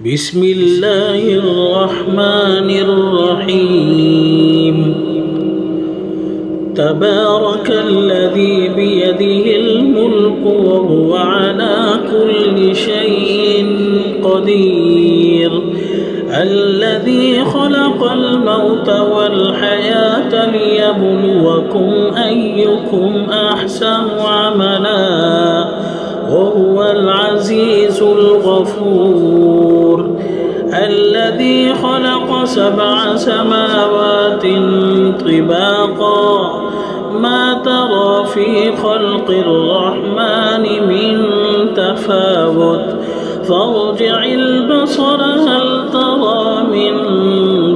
بسم الله الرحمن الرحيم تبارك الذي بيده الملك وهو على كل شيء قدير الذي خلق الموت والحياة ليبلوكم أيكم أحسن عملا وهو العزيز الغفور الذي خلق 7 سماوات طباقا ما ترى في خلق الرحمن من تفاوت فارجع البصر هل ترى من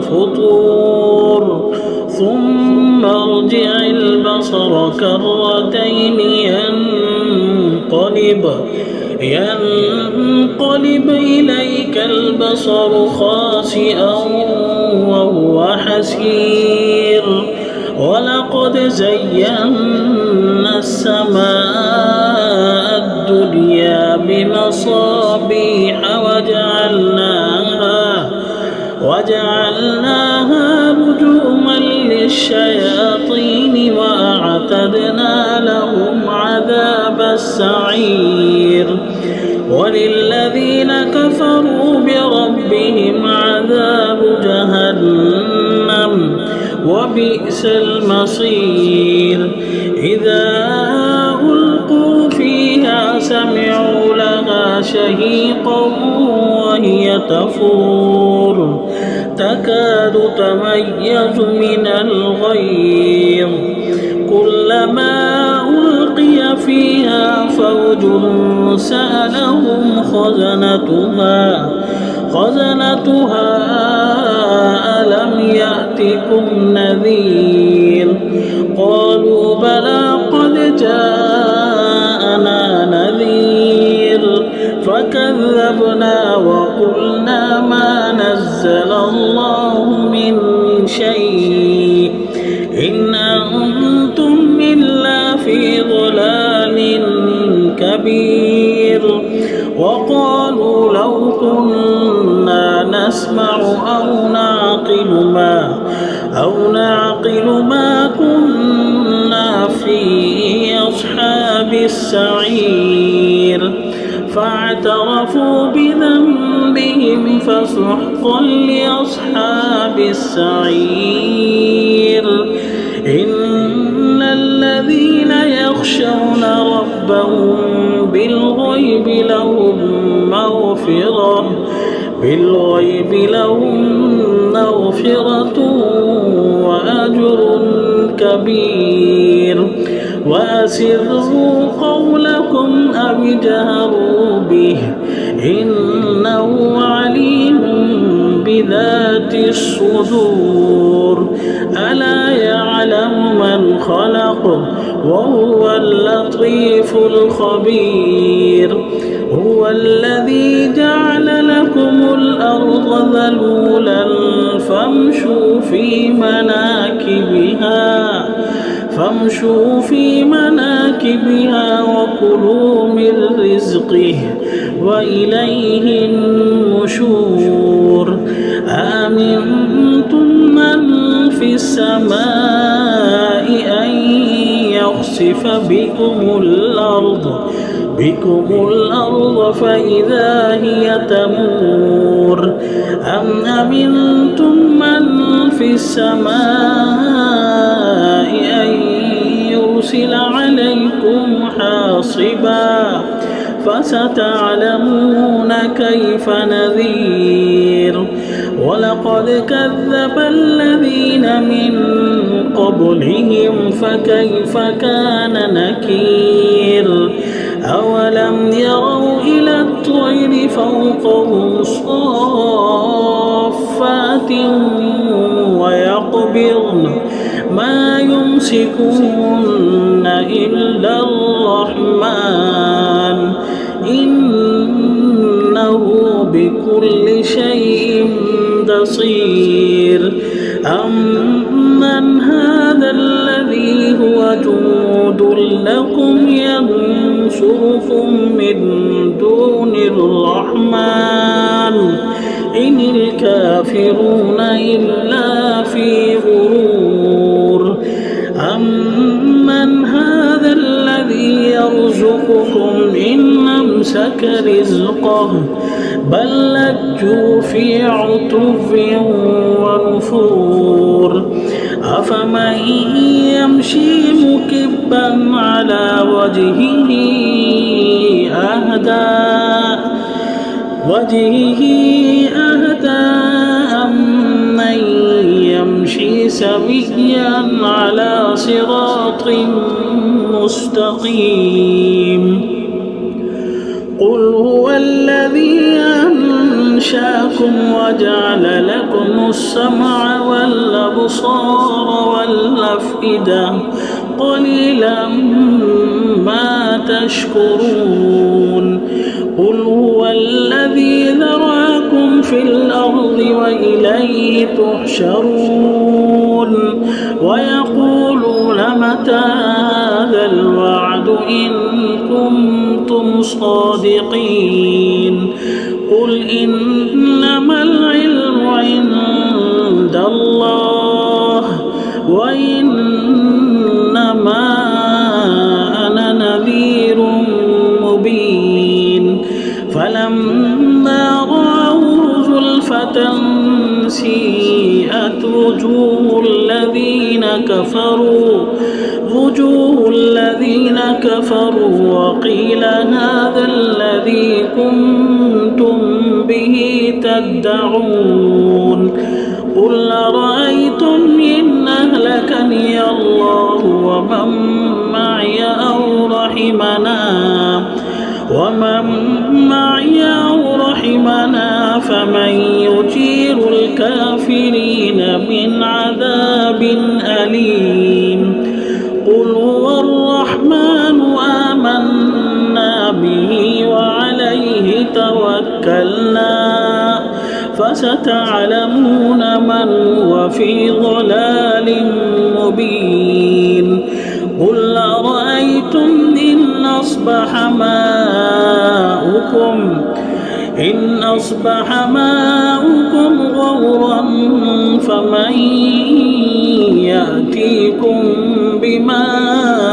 فطور ثم ارجع البصر كرتين ينقلب إليك البصر خاسئا وهو حسير ولقد زينا السماء الدنيا بمصابيح وجعلناها رجوما للشياطين وأعتدنا لهم عذاب السعير وللذين كفروا بربهم عذاب جهنم وبئس المصير إذا ألقوا فيها سمعوا لها شهيقا وهي تفور تكاد تميز من الغيظ كلما ألقي فيها فوج سألهم خزنتها ألم يأتكم نذير قالوا بلى قد جاءنا نذير فكذبنا وقلنا ما نزل الله من شيء إن أنتم إلا في ضلال كبير وقالوا لو كنا نسمع أو نعقل ما كنا في أصحاب السعير فاعترفوا بذنبهم فسحقا لأصحاب السعير إن الذين يخشون ربهم بالغيب لهم مغفرة وأجر كبير وأسروا قولكم أو اجهروا به إنه عليم بذات الصدور ألا يعلم من خلق وهو اللطيف الخبير هو الذي جعل لكم الأرض ذلولا فامشوا في مناكبها وكلوا من رزقه وإليه النشور آمنتم من في السماء أن يخسف بكم الأرض فإذا هي تمور أم أمنتم من في السماء أن يرسل عليكم حاصبا فستعلمون كيف نذير ولقد كذب الذين من قبلهم فكيف كان نكير أولم يروا إلى الطير فوقهم صافات ويقبضن ما يمسكون إلا الرحمن إنه بكل شيء بصير أمن هذا الذي هو جند لكم ينصركم من دون الرحمن الكافرون إلا في غرور أمن هذا الذي يرزقكم إن أمسك رزقه بل لجوا في عتو ونفور أفمن يمشي مكبا على وجهه أهدى أمن يمشي سويا على صراط مستقيم قل هو الذي أنشأكم وجعل لكم السمع والأبصار والأفئدة قليلا ما تشكرون قل هو الذي ذرأكم في الأرض وإليه تحشرون ويقولون متى هذا الوعد إن كنتم صادقين قل إنما العلم عند الله وإنما أنا نذير مبين فلما رأوا زلفة سيئت وجوه الذين كفروا وقيل هذا الذي كنتم به تدعون قل أرأيتم إن أهلكني الله ومن معي أو رحمنا فمن يجير الكافرين من عذاب أليم قل هو الرحمن آمنا به وعليه توكلنا فستعلمون من هو في ضلال مبين قل أرأيتم إن أصبح ماؤكم غورا فمن يأتيكم بماء